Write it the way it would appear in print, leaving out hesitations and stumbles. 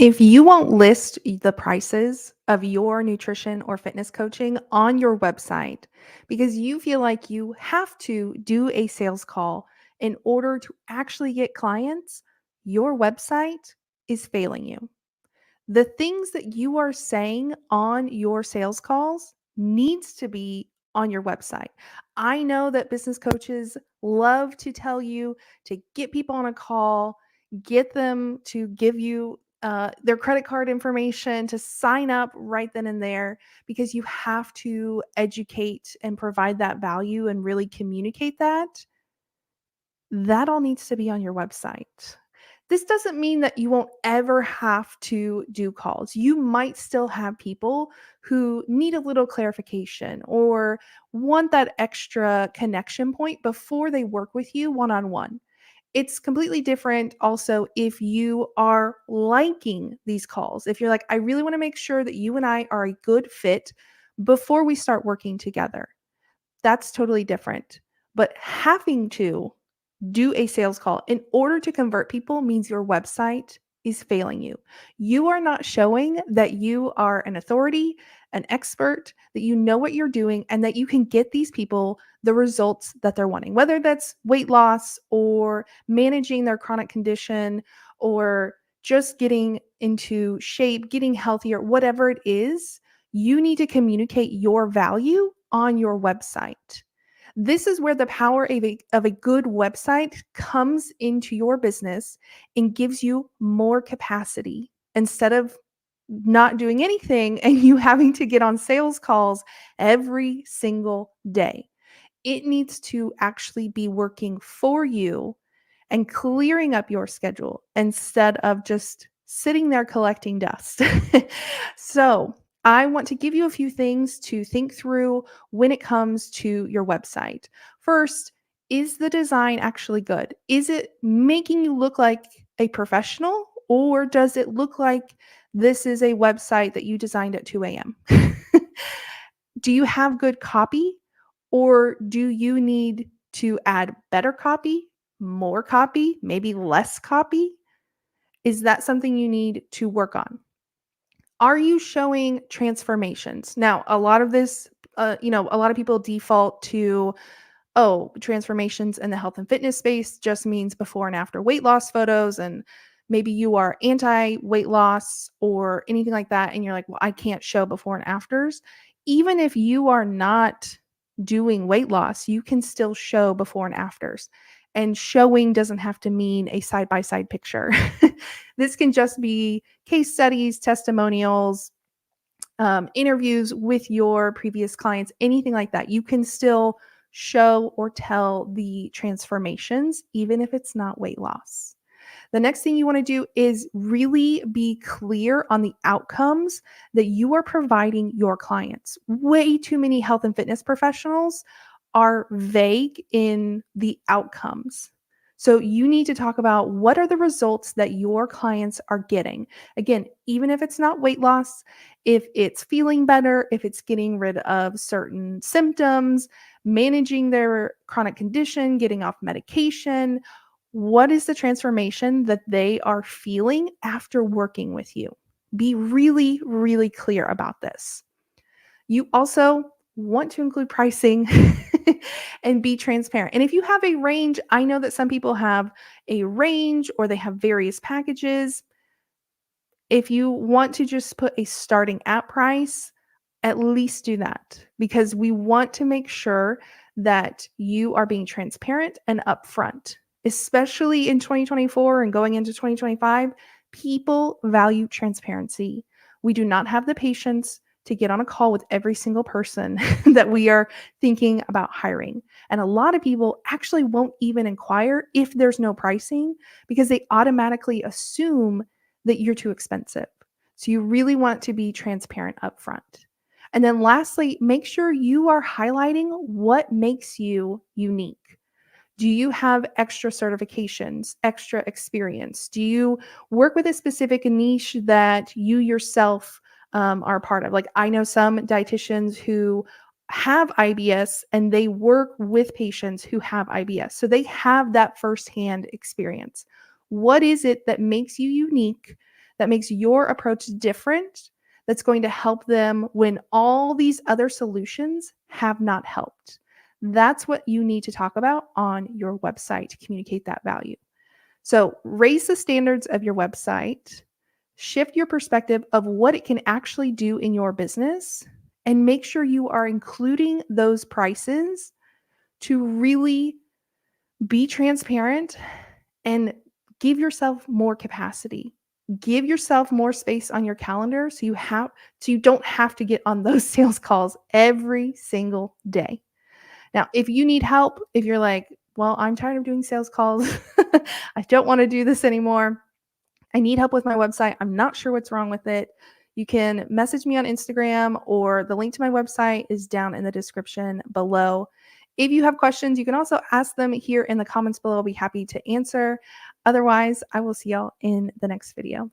If you won't list the prices of your nutrition or fitness coaching on your website because you feel like you have to do a sales call in order to actually get clients, your website is failing you. The things that you are saying on your sales calls needs to be on your website. I know that business coaches love to tell you to get people on a call, get them to give you their credit card information to sign up right then and there because you have to educate and provide that value and really communicate that. That all needs to be on your website. This doesn't mean that you won't ever have to do calls. You might still have people who need a little clarification or want that extra connection point before they work with you one on one. It's completely different also if you are liking these calls. If you're like, I really want to make sure that you and I are a good fit before we start working together. That's totally different. But having to do a sales call in order to convert people means your website is failing you. You are not showing that you are an authority, an expert, that you know what you're doing, and that you can get these people the results that they're wanting, whether that's weight loss or managing their chronic condition or just getting into shape, getting healthier, whatever it is. You need to communicate your value on your website. This is where the power of a good website comes into your business and gives you more capacity instead of not doing anything and you having to get on sales calls every single day. It needs to actually be working for you and clearing up your schedule instead of just sitting there collecting dust. So, I want to give you a few things to think through when it comes to your website. First, is the design actually good? Is it making you look like a professional, or does it look like this is a website that you designed at 2 a.m.? Do you have good copy, or do you need to add better copy, more copy, maybe less copy? Is that something you need to work on? Are you showing transformations? Now, a lot of this, a lot of people default to, oh, transformations in the health and fitness space just means before and after weight loss photos. And maybe you are anti weight loss or anything like that. And you're like, well, I can't show before and afters. Even if you are not doing weight loss, you can still show before and afters. And showing doesn't have to mean a side by side picture. This can just be case studies, testimonials, interviews with your previous clients, anything like that. You can still show or tell the transformations, even if it's not weight loss. The next thing you want to do is really be clear on the outcomes that you are providing your clients. Way too many health and fitness professionals are vague in the outcomes. So you need to talk about what are the results that your clients are getting. Again, even if it's not weight loss, if it's feeling better, if it's getting rid of certain symptoms, managing their chronic condition, getting off medication, what is the transformation that they are feeling after working with you? Be really, really clear about this. You also want to include pricing and be transparent. And if you have a range, I know that some people have a range or they have various packages. If you want to just put a starting at price, at least do that because we want to make sure that you are being transparent and upfront, especially in 2024 and going into 2025. People value transparency. We do not have the patience to get on a call with every single person that we are thinking about hiring. And a lot of people actually won't even inquire if there's no pricing because they automatically assume that you're too expensive. So you really want to be transparent upfront. And then lastly, make sure you are highlighting what makes you unique. Do you have extra certifications, extra experience? Do you work with a specific niche that you yourself are a part of? Like I know some dietitians who have IBS and they work with patients who have IBS. So they have that firsthand experience. What is it that makes you unique that makes your approach different, that's going to help them when all these other solutions have not helped. That's what you need to talk about on your website to communicate that value. So raise the standards of your website, shift your perspective of what it can actually do in your business, and make sure you are including those prices to really be transparent and give yourself more capacity. Give yourself more space on your calendar so you don't have to get on those sales calls every single day. Now, if you need help, if you're like, well, I'm tired of doing sales calls, I don't want to do this anymore. I need help with my website. I'm not sure what's wrong with it. You can message me on Instagram, or the link to my website is down in the description below. If you have questions, you can also ask them here in the comments below. I'll be happy to answer. Otherwise, I will see y'all in the next video.